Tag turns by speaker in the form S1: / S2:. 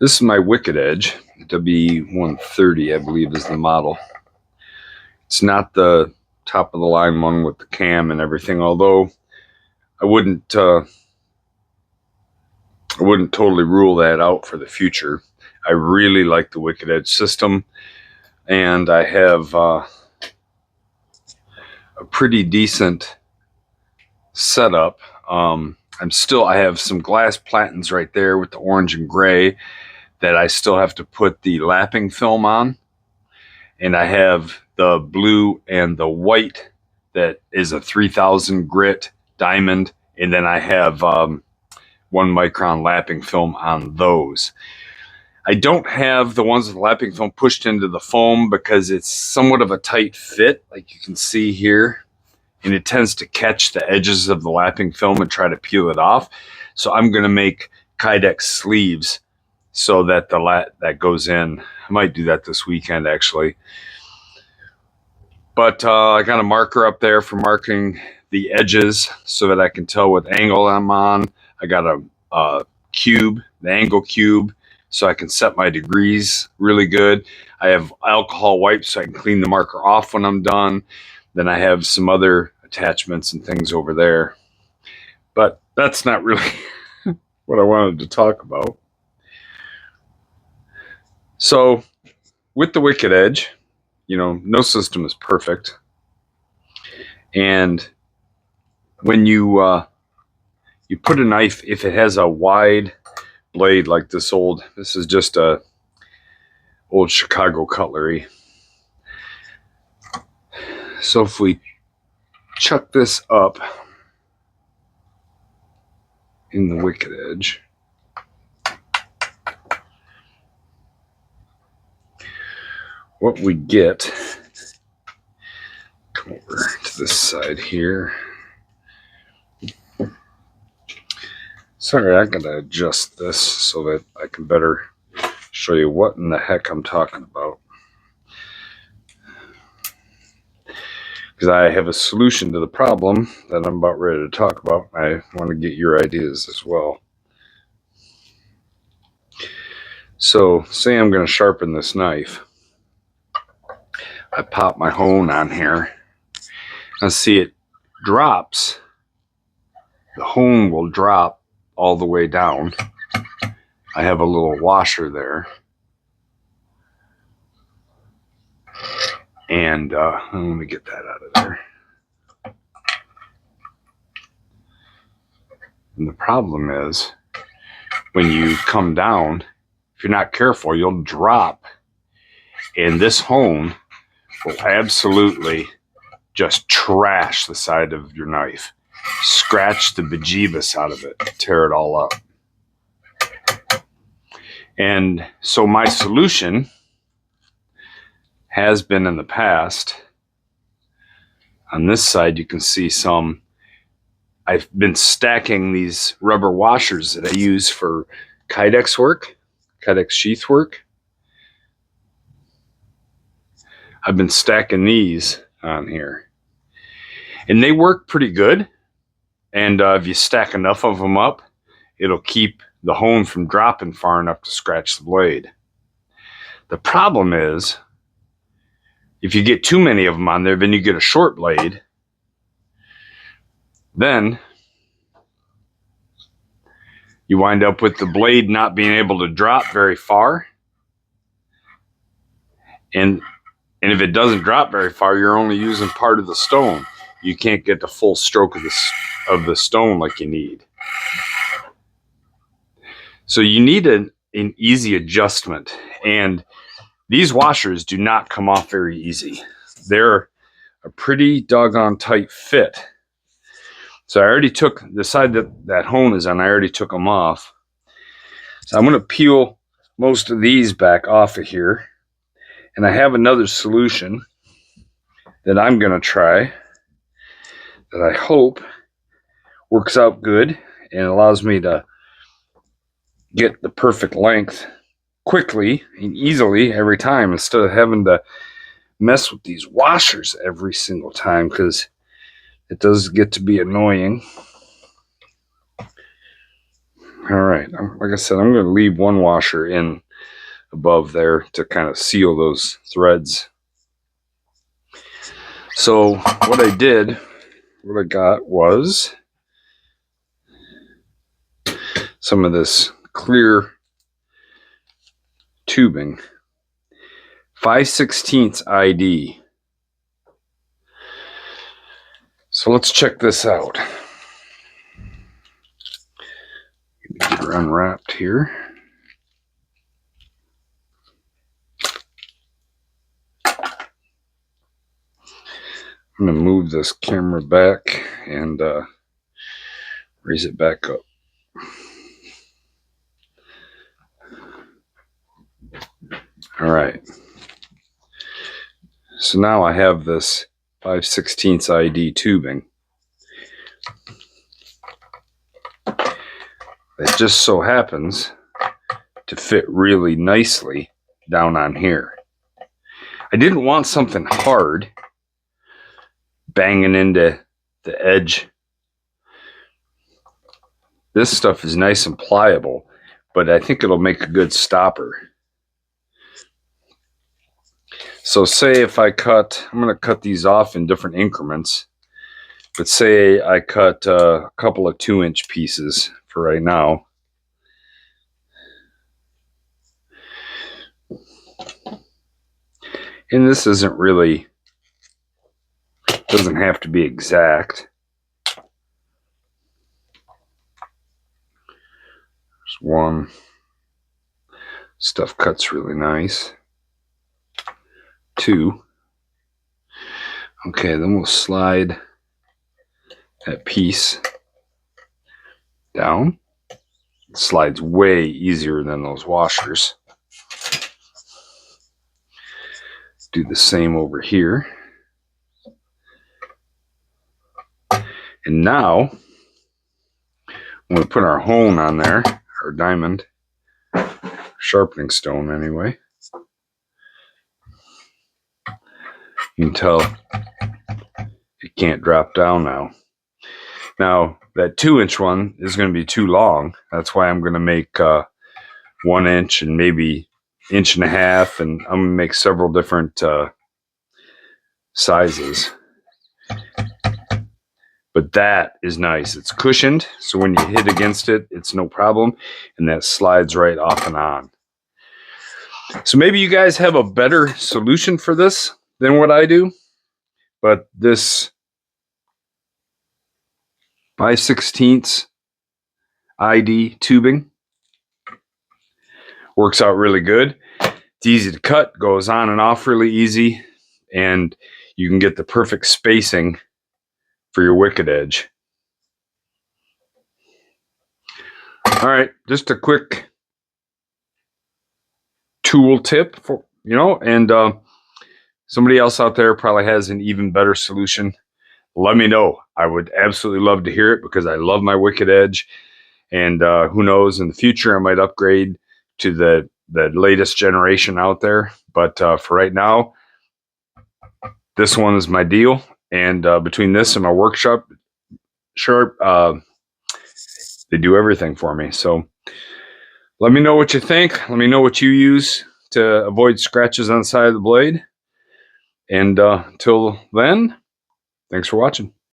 S1: This is my Wicked Edge, W130, I believe is the model. It's not the top of the line one with the cam and everything, although I wouldn't totally rule that out for the future. I really like the Wicked Edge system, and I have a pretty decent setup. I have some glass platens right there with the orange and gray that I still have to put the lapping film on. And I have the blue and the white that is a 3000 grit diamond. And then I have 1 micron lapping film on those. I don't have the ones with lapping film pushed into the foam because it's somewhat of a tight fit, like you can see here. And it tends to catch the edges of the lapping film and try to peel it off. So I'm going to make Kydex sleeves so that that goes in. I might do that this weekend, actually. But I got a marker up there for marking the edges so that I can tell what angle I'm on. I got a cube, the angle cube, so I can set my degrees really good. I have alcohol wipes so I can clean the marker off when I'm done. Then I have some other attachments and things over there. But that's not really what I wanted to talk about. So with the Wicked Edge, no system is perfect. And when you put a knife, if it has a wide blade like this is just a old Chicago cutlery. So if we chuck this up in the Wicked Edge, what we get, come over to this side here. Sorry, I gotta adjust this so that I can better show you what in the heck I'm talking about. Because I have a solution to the problem that I'm about ready to talk about. I want to get your ideas as well. So, say I'm going to sharpen this knife. I pop my hone on here. I see it drops. The hone will drop all the way down. I have a little washer there. And let me get that out of there. And the problem is, when you come down, if you're not careful, you'll drop. And this hone will absolutely just trash the side of your knife. Scratch the bejeebus out of it. Tear it all up. And so my solution has been in the past. On this side, you can see I've been stacking these rubber washers that I use for Kydex work, Kydex sheath work. I've been stacking these on here. And they work pretty good. And if you stack enough of them up, it'll keep the hone from dropping far enough to scratch the blade. The problem is, if you get too many of them on there, then you get a short blade. Then you wind up with the blade not being able to drop very far. And if it doesn't drop very far, you're only using part of the stone. You can't get the full stroke of the stone like you need. So you need an easy adjustment. And these washers do not come off very easy. They're a pretty doggone tight fit. So I already took the side that hone is on, I already took them off. So I'm going to peel most of these back off of here. And I have another solution that I'm going to try that I hope works out good and allows me to get the perfect length quickly and easily every time instead of having to mess with these washers every single time, because it does get to be annoying. All right, like I said, I'm going to leave one washer in above there to kind of seal those threads. So what I got was some of this clear tubing, 5/16 ID. So let's check this out. Get her unwrapped here. I'm going to move this camera back and raise it back up. All right. So now I have this 5/16 ID tubing. It just so happens to fit really nicely down on here. I didn't want something hard banging into the edge. This stuff is nice and pliable, but I think it'll make a good stopper. So say if I cut, I'm going to cut these off in different increments, but say I cut a couple of 2-inch pieces for right now. And this isn't really, doesn't have to be exact. There's one. Stuff cuts really nice. 2. Okay, then we'll slide that piece down. It slides way easier than those washers. Do the same over here. And now, when we put our hone on there, our diamond, sharpening stone anyway, you can tell it can't drop down now. Now, that 2-inch one is going to be too long. That's why I'm going to make 1 inch and maybe 1.5 inches, and I'm going to make several different sizes. But that is nice. It's cushioned, so when you hit against it, it's no problem, and that slides right off and on. So maybe you guys have a better solution for this than what I do, but this 5/16 ID tubing works out really good. It's easy to cut, goes on and off really easy, and you can get the perfect spacing for your wicked edge. All right, just a quick tool tip for, and somebody else out there probably has an even better solution. Let me know. I would absolutely love to hear it because I love my wicked edge, and who knows, in the future I might upgrade to the latest generation out there. But for right now, this one is my deal. And between this and my workshop, they do everything for me. So let me know what you think. Let me know what you use to avoid scratches on the side of the blade. And till then, thanks for watching.